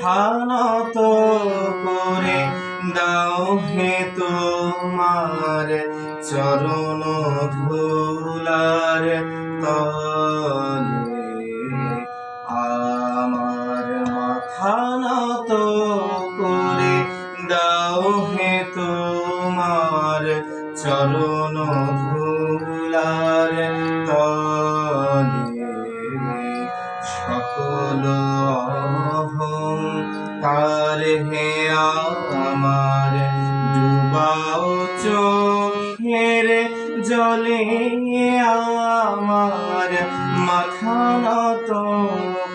মাথা নত করে দাও হে তোমার চরণ ধুলার তলে। আমার মাথা নত করে দাও হে তোমার চরণ ধুলার তলে। সকল অহংকার হে আমার ডুবাও চোখের জলে। আমার মাথা নত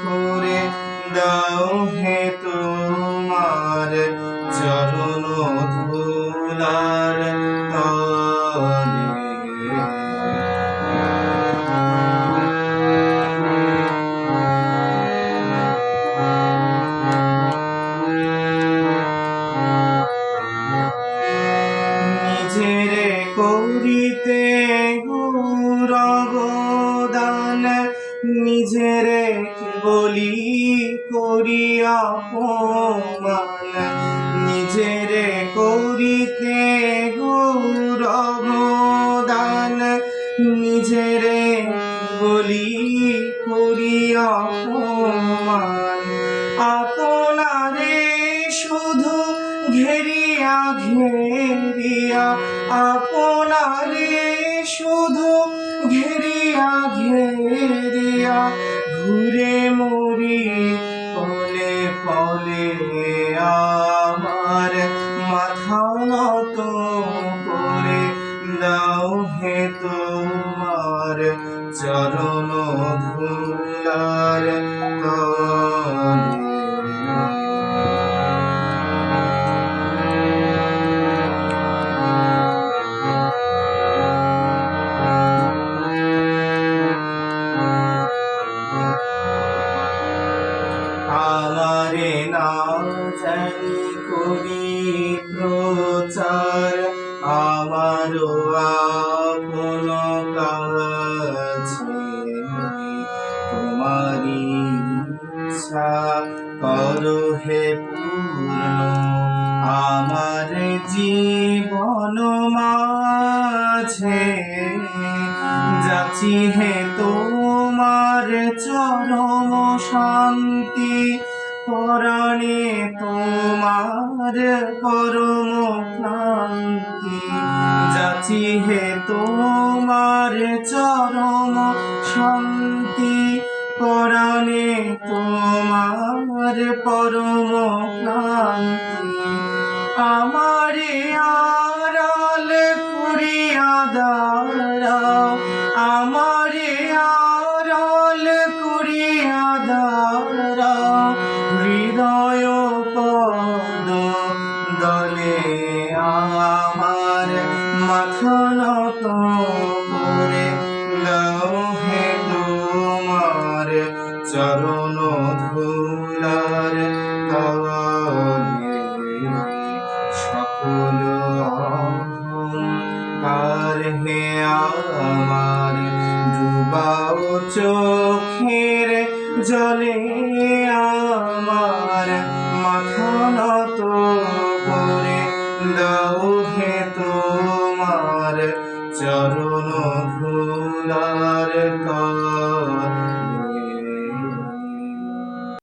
করে দাও হে তোমার চরণ ধুলার তলে। নিজেরে করিতে গৌরব দান, নিজেরে বলি করিয়া অপমান। নিজেরে করিতে গৌরব দান, নিজেরে বলি করিয়া অপমান। আপনারে শুধু ঘেরিয়া ঘেরিয়া, আপনারে শুধু ঘেরিয়া ঘেরিয়া ঘুরে মরি পলে পলে। আমার মাথা নত করে দাও হে তোমার চরণ ধুলার তলে। আমারে না জানি করি প্রচার, আমারও আপন কাছে। তোমারি ইচ্ছা করো হে পূর্ণ আমার জীবন মাঝে। যাচি হে তোমার চরম শান্তি, পরাণে তোমার পরম ক্লান্তি। যাচি হে তোমার চরম শান্তি, পরাণে তোমার পরম ক্লান্তি। আমারে আড়াল করিয়া দাঁড়াও, আমারে আড়াল করিয়া দাঁড়াও হৃদয় পদ দলে। আমার মাথা নত করে দাও হে তোমার চরণ ধুলার তলে। সকল অহংকার হে আমার ডুবাও চোখের জলে। আমার মাথা নত